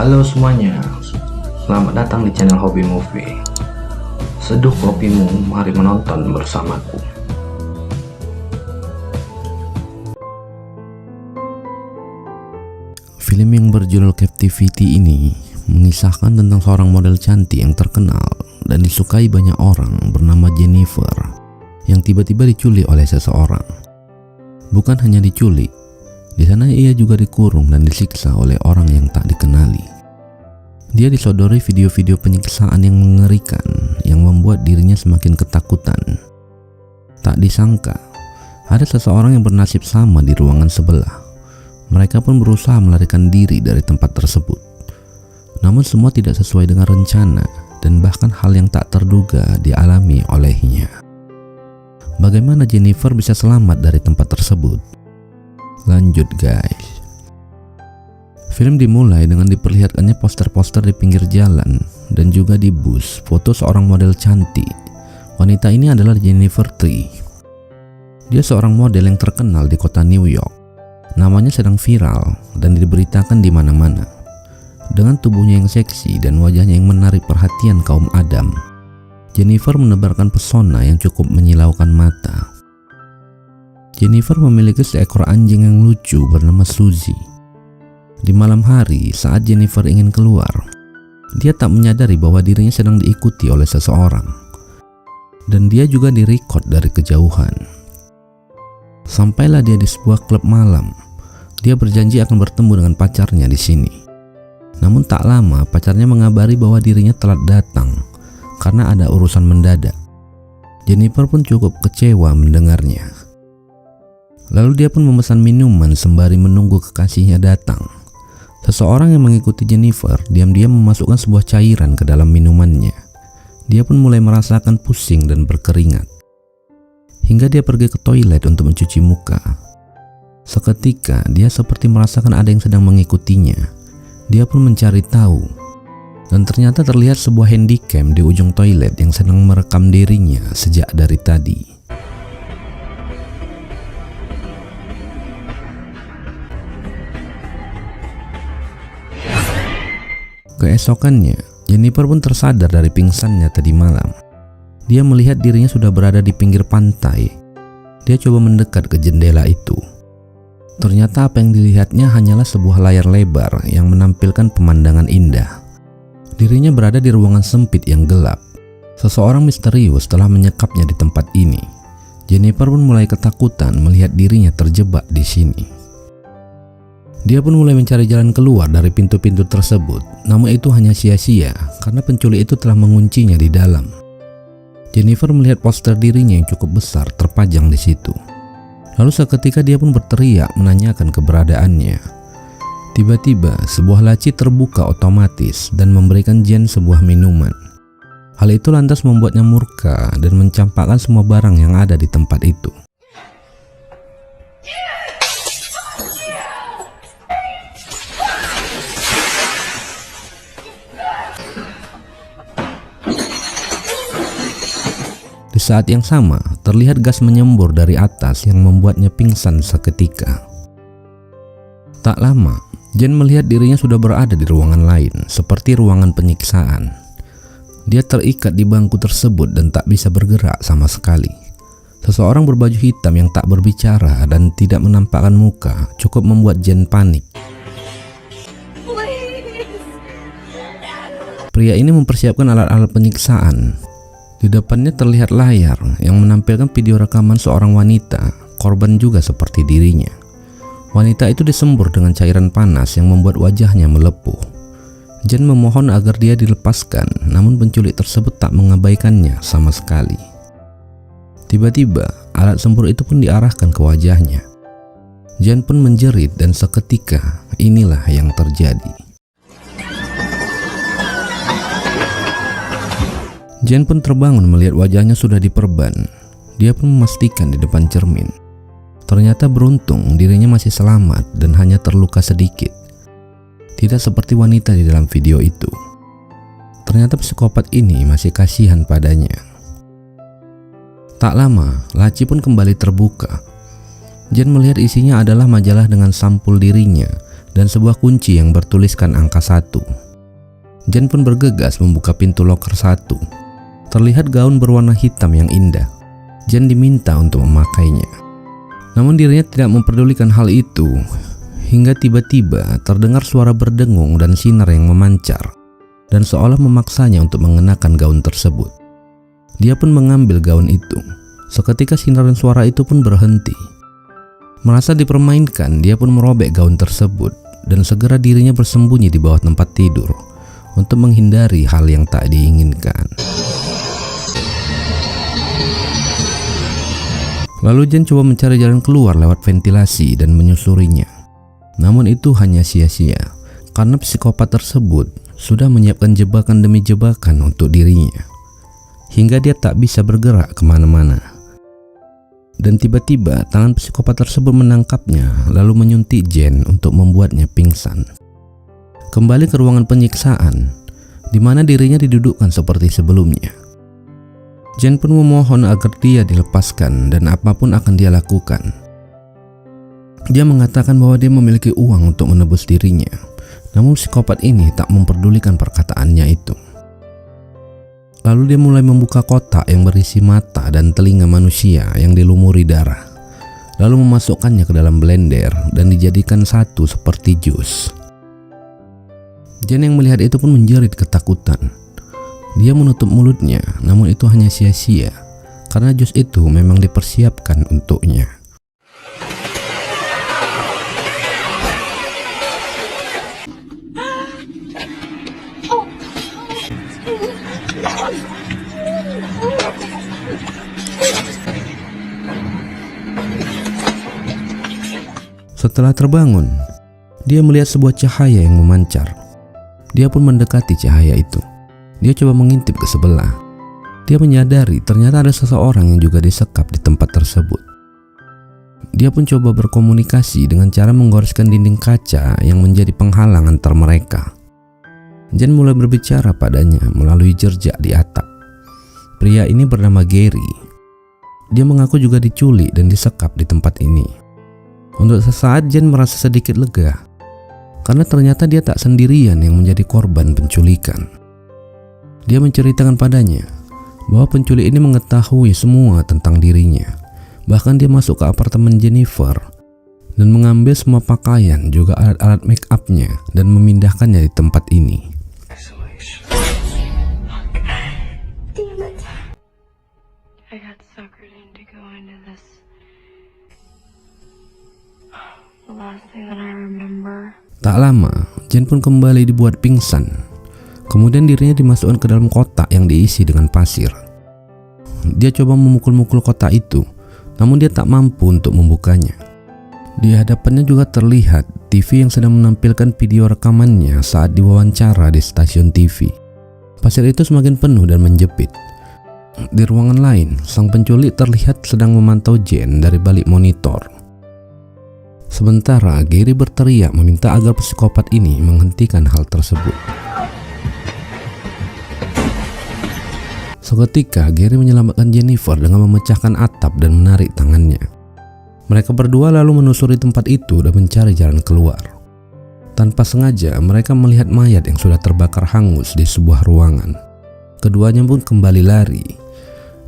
Halo semuanya, selamat datang di channel Hobi Movie. Seduh kopimu, mari menonton bersamaku. Film yang berjudul Captivity ini mengisahkan tentang seorang model cantik yang terkenal dan disukai banyak orang bernama Jennifer yang tiba-tiba diculik oleh seseorang. Bukan hanya diculik, di sana ia juga dikurung dan disiksa oleh orang yang tak dikenali. Dia disodori video-video penyiksaan yang mengerikan yang membuat dirinya semakin ketakutan. Tak disangka, ada seseorang yang bernasib sama di ruangan sebelah. Mereka pun berusaha melarikan diri dari tempat tersebut. Namun semua tidak sesuai dengan rencana dan bahkan hal yang tak terduga dialami olehnya. Bagaimana Jennifer bisa selamat dari tempat tersebut? Lanjut guys. Film dimulai dengan diperlihatkannya poster-poster di pinggir jalan dan juga di bus foto seorang model cantik. Wanita ini adalah Jennifer Tree. Dia seorang model yang terkenal di kota New York. Namanya sedang viral dan diberitakan di mana-mana. Dengan tubuhnya yang seksi dan wajahnya yang menarik perhatian kaum Adam, Jennifer menebarkan pesona yang cukup menyilaukan mata. Jennifer memiliki seekor anjing yang lucu bernama Suzy. Di malam hari saat Jennifer ingin keluar, dia tak menyadari bahwa dirinya sedang diikuti oleh seseorang. Dan dia juga direkod dari kejauhan. Sampailah dia di sebuah klub malam. Dia berjanji akan bertemu dengan pacarnya di sini. Namun tak lama pacarnya mengabari bahwa dirinya telat datang karena ada urusan mendadak. Jennifer pun cukup kecewa mendengarnya. Lalu dia pun memesan minuman sembari menunggu kekasihnya datang. Seseorang yang mengikuti Jennifer diam-diam memasukkan sebuah cairan ke dalam minumannya. Dia pun mulai merasakan pusing dan berkeringat. Hingga dia pergi ke toilet untuk mencuci muka. Seketika dia seperti merasakan ada yang sedang mengikutinya. Dia pun mencari tahu. Dan ternyata terlihat sebuah handycam di ujung toilet yang sedang merekam dirinya sejak dari tadi. Keesokannya, Jennifer pun tersadar dari pingsannya tadi malam. Dia melihat dirinya sudah berada di pinggir pantai. Dia coba mendekat ke jendela itu. Ternyata apa yang dilihatnya hanyalah sebuah layar lebar yang menampilkan pemandangan indah. Dirinya berada di ruangan sempit yang gelap. Seseorang misterius telah menyekapnya di tempat ini. Jennifer pun mulai ketakutan melihat dirinya terjebak di sini. Dia pun mulai mencari jalan keluar dari pintu-pintu tersebut. Namun itu hanya sia-sia karena penculik itu telah menguncinya di dalam. Jennifer melihat poster dirinya yang cukup besar terpajang di situ. Lalu seketika dia pun berteriak menanyakan keberadaannya. Tiba-tiba sebuah laci terbuka otomatis dan memberikan Jen sebuah minuman. Hal itu lantas membuatnya murka dan mencampakkan semua barang yang ada di tempat itu. Di saat yang sama, terlihat gas menyembur dari atas yang membuatnya pingsan seketika. Tak lama, Jen melihat dirinya sudah berada di ruangan lain, seperti ruangan penyiksaan. Dia terikat di bangku tersebut dan tak bisa bergerak sama sekali. Seseorang berbaju hitam yang tak berbicara dan tidak menampakkan muka cukup membuat Jen panik. Pria ini mempersiapkan alat-alat penyiksaan. Di depannya terlihat layar yang menampilkan video rekaman seorang wanita, korban juga seperti dirinya. Wanita itu disembur dengan cairan panas yang membuat wajahnya melepuh. Jen memohon agar dia dilepaskan, namun penculik tersebut tak mengabaikannya sama sekali. Tiba-tiba, alat sembur itu pun diarahkan ke wajahnya. Jen pun menjerit dan seketika inilah yang terjadi. Jen pun terbangun melihat wajahnya sudah diperban. Dia pun memastikan di depan cermin. Ternyata beruntung dirinya masih selamat dan hanya terluka sedikit. Tidak seperti wanita di dalam video itu. Ternyata psikopat ini masih kasihan padanya. Tak lama, laci pun kembali terbuka. Jen melihat isinya adalah majalah dengan sampul dirinya dan sebuah kunci yang bertuliskan angka 1. Jen pun bergegas membuka pintu loker 1. Terlihat gaun berwarna hitam yang indah. Jen diminta untuk memakainya. Namun dirinya tidak memperdulikan hal itu, hingga tiba-tiba terdengar suara berdengung dan sinar yang memancar, dan seolah memaksanya untuk mengenakan gaun tersebut. Dia pun mengambil gaun itu. Seketika sinar dan suara itu pun berhenti. Merasa dipermainkan, dia pun merobek gaun tersebut dan segera dirinya bersembunyi di bawah tempat tidur untuk menghindari hal yang tak diinginkan. Lalu Jen coba mencari jalan keluar lewat ventilasi dan menyusurinya. Namun itu hanya sia-sia karena psikopat tersebut sudah menyiapkan jebakan demi jebakan untuk dirinya, hingga dia tak bisa bergerak kemana-mana. Dan tiba-tiba tangan psikopat tersebut menangkapnya lalu menyuntik Jen untuk membuatnya pingsan. Kembali ke ruangan penyiksaan, di mana dirinya didudukkan seperti sebelumnya. Jen pun memohon agar dia dilepaskan dan apapun akan dia lakukan. Dia mengatakan bahwa dia memiliki uang untuk menebus dirinya, namun psikopat ini tak memperdulikan perkataannya itu. Lalu dia mulai membuka kotak yang berisi mata dan telinga manusia yang dilumuri darah, lalu memasukkannya ke dalam blender dan dijadikan satu seperti jus. Jen yang melihat itu pun menjerit ketakutan. Dia menutup mulutnya, namun itu hanya sia-sia karena jus itu memang dipersiapkan untuknya. Setelah terbangun, dia melihat sebuah cahaya yang memancar. Dia pun mendekati cahaya itu. Dia coba mengintip ke sebelah. Dia menyadari ternyata ada seseorang yang juga disekap di tempat tersebut. Dia pun coba berkomunikasi dengan cara menggoreskan dinding kaca yang menjadi penghalang antar mereka. Jen mulai berbicara padanya melalui jejak di atap. Pria ini bernama Gary. Dia mengaku juga diculik dan disekap di tempat ini. Untuk sesaat Jen merasa sedikit lega, karena ternyata dia tak sendirian yang menjadi korban penculikan. Dia menceritakan padanya bahwa penculik ini mengetahui semua tentang dirinya. Bahkan dia masuk ke apartemen Jennifer dan mengambil semua pakaian juga alat-alat make up-nya dan memindahkannya di tempat ini. I got suckered into going to this. The last thing that I remember. Tak lama, Jen pun kembali dibuat pingsan. Kemudian dirinya dimasukkan ke dalam kotak yang diisi dengan pasir. Dia coba memukul-mukul kotak itu, namun dia tak mampu untuk membukanya. Di hadapannya juga terlihat TV yang sedang menampilkan video rekamannya saat diwawancara di stasiun TV. Pasir itu semakin penuh dan menjepit. Di ruangan lain, sang penculik terlihat sedang memantau Jen dari balik monitor. Sementara Gary berteriak meminta agar psikopat ini menghentikan hal tersebut. Seketika Gary menyelamatkan Jennifer dengan memecahkan atap dan menarik tangannya. Mereka berdua lalu menusuri tempat itu dan mencari jalan keluar. Tanpa sengaja mereka melihat mayat yang sudah terbakar hangus di sebuah ruangan. Keduanya pun kembali lari.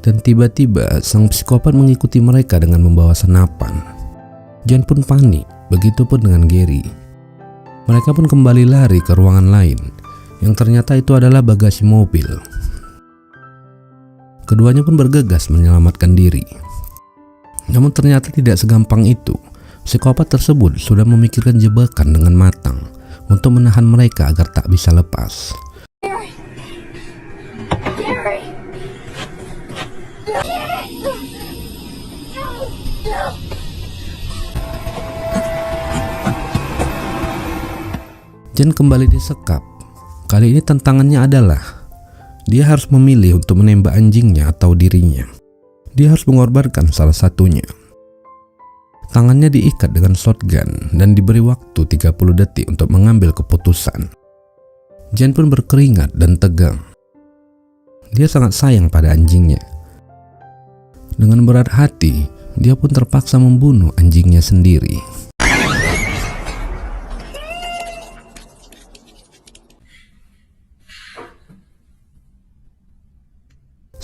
Dan tiba-tiba sang psikopat mengikuti mereka dengan membawa senapan. Jen pun panik, begitupun dengan Gary. Mereka pun kembali lari ke ruangan lain, yang ternyata itu adalah bagasi mobil. Keduanya pun bergegas menyelamatkan diri. Namun ternyata tidak segampang itu. Psikopat tersebut sudah memikirkan jebakan dengan matang untuk menahan mereka agar tak bisa lepas. Jen kembali disekap. Kali ini tantangannya adalah dia harus memilih untuk menembak anjingnya atau dirinya. Dia harus mengorbankan salah satunya. Tangannya diikat dengan shotgun dan diberi waktu 30 detik untuk mengambil keputusan. Jen pun berkeringat dan tegang. Dia sangat sayang pada anjingnya. Dengan berat hati, dia pun terpaksa membunuh anjingnya sendiri.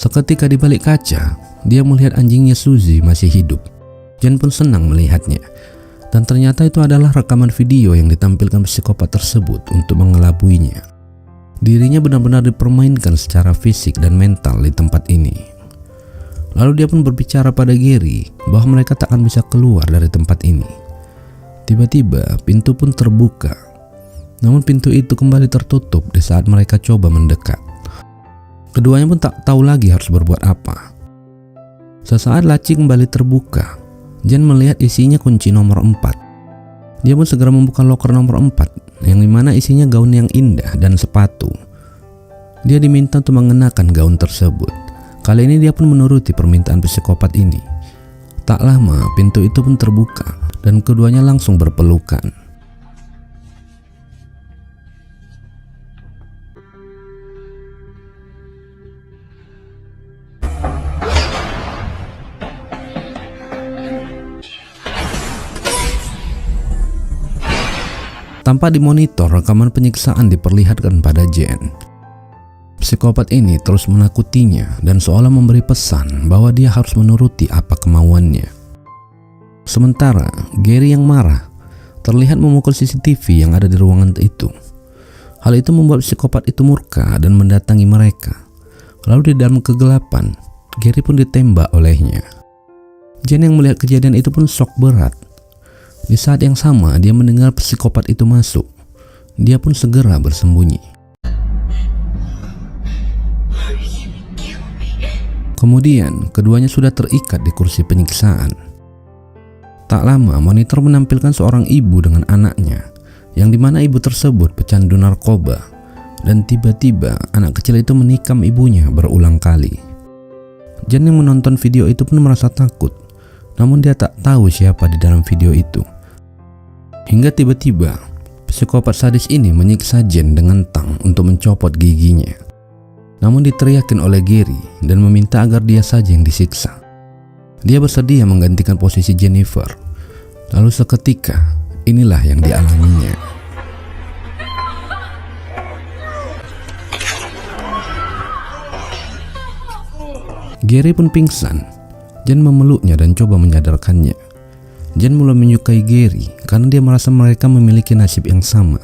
Seketika di balik kaca, dia melihat anjingnya Suzy masih hidup. Jen pun senang melihatnya. Dan ternyata itu adalah rekaman video yang ditampilkan psikopat tersebut untuk mengelabuinya. Dirinya benar-benar dipermainkan secara fisik dan mental di tempat ini. Lalu dia pun berbicara pada Gary bahwa mereka tak akan bisa keluar dari tempat ini. Tiba-tiba pintu pun terbuka. Namun pintu itu kembali tertutup di saat mereka coba mendekat. Keduanya pun tak tahu lagi harus berbuat apa. Sesaat laci kembali terbuka. Jen melihat isinya kunci nomor 4. Dia pun segera membuka loker nomor 4, yang dimana isinya gaun yang indah dan sepatu. Dia diminta untuk mengenakan gaun tersebut. Kali ini dia pun menuruti permintaan psikopat ini. Tak lama pintu itu pun terbuka dan keduanya langsung berpelukan. Tanpa dimonitor, rekaman penyiksaan diperlihatkan pada Jen. Psikopat ini terus menakutinya dan seolah memberi pesan bahwa dia harus menuruti apa kemauannya. Sementara Gary yang marah terlihat memukul CCTV yang ada di ruangan itu. Hal itu membuat psikopat itu murka dan mendatangi mereka. Lalu di dalam kegelapan, Gary pun ditembak olehnya. Jen yang melihat kejadian itu pun shock berat. Di saat yang sama dia mendengar psikopat itu masuk. Dia pun segera bersembunyi. Kemudian keduanya sudah terikat di kursi penyiksaan. Tak lama monitor menampilkan seorang ibu dengan anaknya, yang dimana ibu tersebut pecandu narkoba. Dan tiba-tiba anak kecil itu menikam ibunya berulang kali. Jen yang menonton video itu pun merasa takut. Namun dia tak tahu siapa di dalam video itu. Hingga tiba-tiba psikopat sadis ini menyiksa Jen dengan tang untuk mencopot giginya. Namun diteriakin oleh Gary dan meminta agar dia saja yang disiksa. Dia bersedia menggantikan posisi Jennifer. Lalu seketika inilah yang dialaminya. Gary pun pingsan. Jen memeluknya dan coba menyadarkannya. Jen mulai menyukai Gary karena dia merasa mereka memiliki nasib yang sama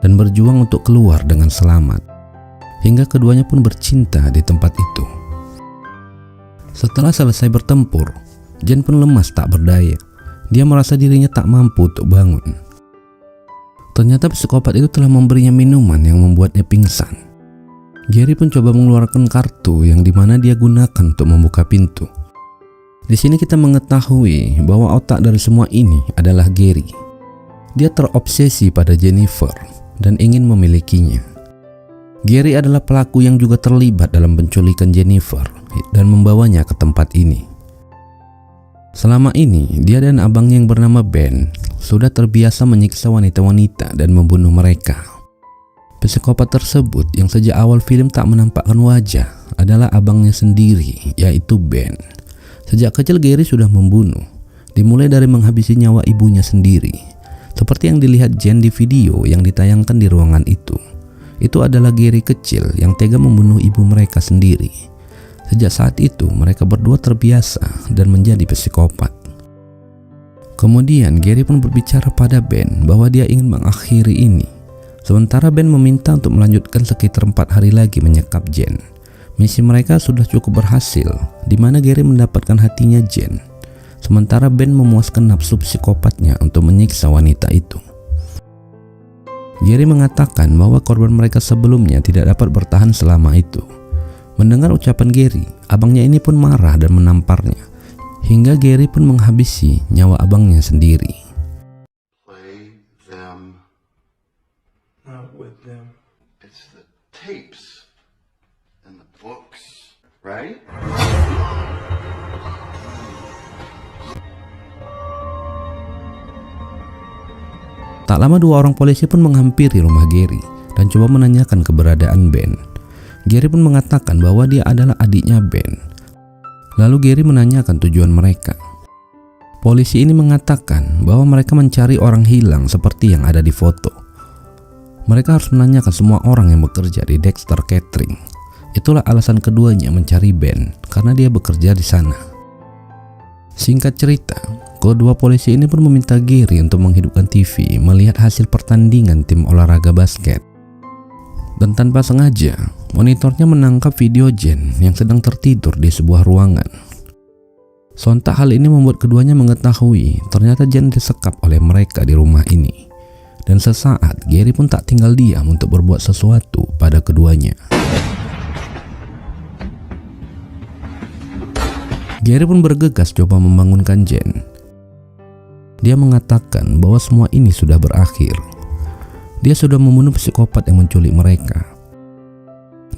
dan berjuang untuk keluar dengan selamat. Hingga keduanya pun bercinta di tempat itu. Setelah selesai bertempur, Jen pun lemas tak berdaya. Dia merasa dirinya tak mampu untuk bangun. Ternyata psikopat itu telah memberinya minuman yang membuatnya pingsan. Gary pun coba mengeluarkan kartu yang dimana dia gunakan untuk membuka pintu. Di sini kita mengetahui bahwa otak dari semua ini adalah Gary. Dia terobsesi pada Jennifer dan ingin memilikinya. Gary adalah pelaku yang juga terlibat dalam penculikan Jennifer dan membawanya ke tempat ini. Selama ini, dia dan abangnya yang bernama Ben sudah terbiasa menyiksa wanita-wanita dan membunuh mereka. Psikopat tersebut yang sejak awal film tak menampakkan wajah adalah abangnya sendiri, yaitu Ben. Sejak kecil Gary sudah membunuh, dimulai dari menghabisi nyawa ibunya sendiri. Seperti yang dilihat Jen di video yang ditayangkan di ruangan itu. Itu adalah Gary kecil yang tega membunuh ibu mereka sendiri. Sejak saat itu mereka berdua terbiasa dan menjadi psikopat. Kemudian Gary pun berbicara pada Ben bahwa dia ingin mengakhiri ini. Sementara Ben meminta untuk melanjutkan sekitar 4 hari lagi menyekap Jen. Misi mereka sudah cukup berhasil, di mana Gary mendapatkan hatinya Jen. Sementara Ben memuaskan nafsu psikopatnya untuk menyiksa wanita itu. Gary mengatakan bahwa korban mereka sebelumnya tidak dapat bertahan selama itu. Mendengar ucapan Gary, abangnya ini pun marah dan menamparnya. Hingga Gary pun menghabisi nyawa abangnya sendiri. Play them. Not with them. It's the tapes and the books, right? Tak lama 2 orang polisi pun menghampiri rumah Gary dan coba menanyakan keberadaan Ben. Gary pun mengatakan bahwa dia adalah adiknya Ben. Lalu Gary menanyakan tujuan mereka. Polisi ini mengatakan bahwa mereka mencari orang hilang seperti yang ada di foto. Mereka harus menanyakan semua orang yang bekerja di Dexter Catering, Itulah alasan keduanya mencari Ben, karena dia bekerja di sana. Singkat cerita, kedua polisi ini pun meminta Gary untuk menghidupkan TV melihat hasil pertandingan tim olahraga basket. Dan tanpa sengaja, monitornya menangkap video Jen yang sedang tertidur di sebuah ruangan. Sontak hal ini membuat keduanya mengetahui ternyata Jen disekap oleh mereka di rumah ini. Dan sesaat Gary pun tak tinggal diam untuk berbuat sesuatu pada keduanya. Gary pun bergegas coba membangunkan Jen. Dia mengatakan bahwa semua ini sudah berakhir. Dia sudah membunuh psikopat yang menculik mereka.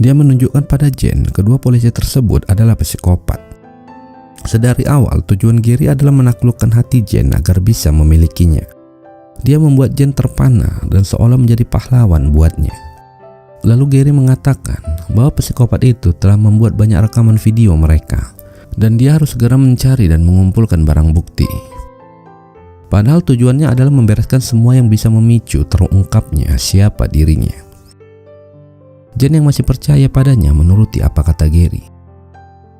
Dia menunjukkan pada Jen kedua polisi tersebut adalah psikopat. Sedari awal tujuan Gary adalah menaklukkan hati Jen agar bisa memilikinya. Dia membuat Jen terpana dan seolah menjadi pahlawan buatnya. Lalu Gary mengatakan bahwa psikopat itu telah membuat banyak rekaman video mereka dan dia harus segera mencari dan mengumpulkan barang bukti. Padahal tujuannya adalah membereskan semua yang bisa memicu terungkapnya siapa dirinya. Jen yang masih percaya padanya menuruti apa kata Gary.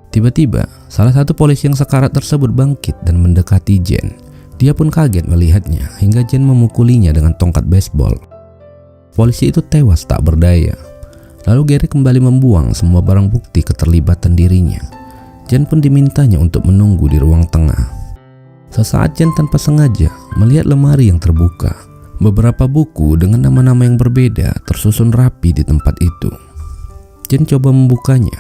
Tiba-tiba, salah satu polisi yang sekarat tersebut bangkit dan mendekati Jen. Dia pun kaget melihatnya hingga Jen memukulinya dengan tongkat baseball. Polisi itu tewas tak berdaya. Lalu Gary kembali membuang semua barang bukti keterlibatan dirinya. Jen pun dimintanya untuk menunggu di ruang tengah. Sesaat Jen tanpa sengaja melihat lemari yang terbuka. Beberapa buku dengan nama-nama yang berbeda tersusun rapi di tempat itu. Jen coba membukanya.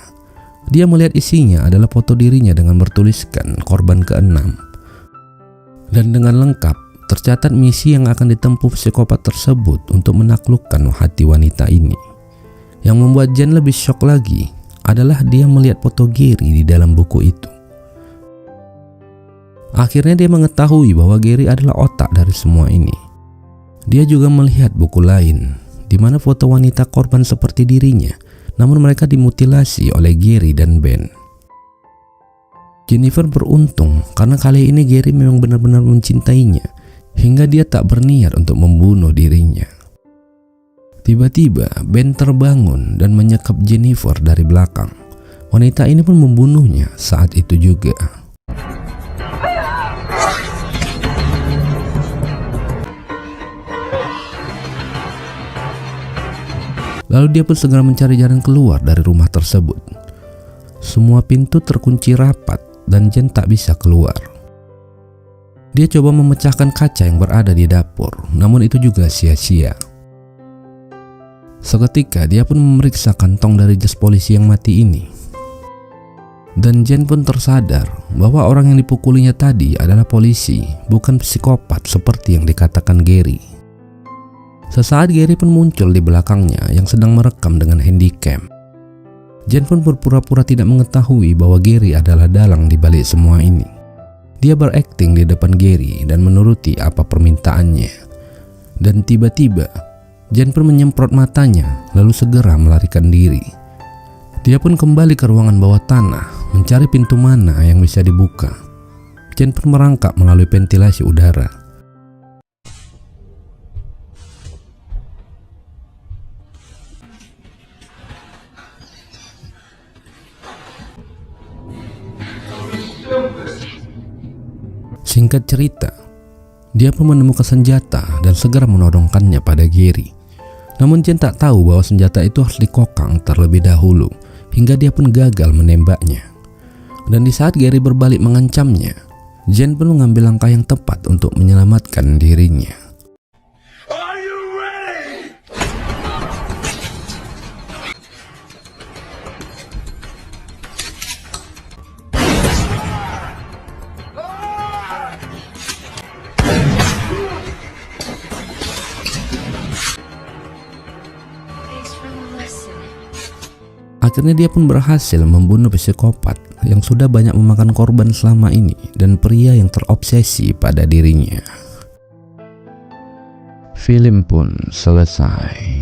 Dia melihat isinya adalah foto dirinya dengan bertuliskan korban ke-6. Dan dengan lengkap tercatat misi yang akan ditempuh psikopat tersebut untuk menaklukkan hati wanita ini. Yang membuat Jen lebih syok lagi adalah dia melihat foto Gary di dalam buku itu. Akhirnya dia mengetahui bahwa Gary adalah otak dari semua ini. Dia juga melihat buku lain di mana foto wanita korban seperti dirinya, namun mereka dimutilasi oleh Gary dan Ben. Jennifer beruntung karena kali ini Gary memang benar-benar mencintainya hingga dia tak berniat untuk membunuh dirinya. Tiba-tiba Ben terbangun dan menyekap Jennifer dari belakang. Wanita ini pun membunuhnya saat itu juga. Lalu dia pun segera mencari jalan keluar dari rumah tersebut. Semua pintu terkunci rapat dan Jen tak bisa keluar. Dia coba memecahkan kaca yang berada di dapur, namun itu juga sia-sia. Seketika dia pun memeriksa kantong dari jas polisi yang mati ini. Dan Jen pun tersadar bahwa orang yang dipukulinya tadi adalah polisi, bukan psikopat seperti yang dikatakan Gary. Sesaat Gary pun muncul di belakangnya yang sedang merekam dengan handycam. Jen pun berpura-pura tidak mengetahui bahwa Gary adalah dalang di balik semua ini. Dia berakting di depan Gary dan menuruti apa permintaannya. Dan tiba-tiba, Jen pun menyemprot matanya lalu segera melarikan diri. Dia pun kembali ke ruangan bawah tanah mencari pintu mana yang bisa dibuka. Jen pun merangkak melalui ventilasi udara. Singkat cerita, dia pun menemukan senjata dan segera menodongkannya pada Gary. Namun Jen tak tahu bahwa senjata itu harus dikokang terlebih dahulu hingga dia pun gagal menembaknya. Dan di saat Gary berbalik mengancamnya, Jen pun mengambil langkah yang tepat untuk menyelamatkan dirinya. Are you ready? Thanks for the lesson. Akhirnya dia pun berhasil membunuh psikopat yang sudah banyak memakan korban selama ini dan pria yang terobsesi pada dirinya. Film pun selesai.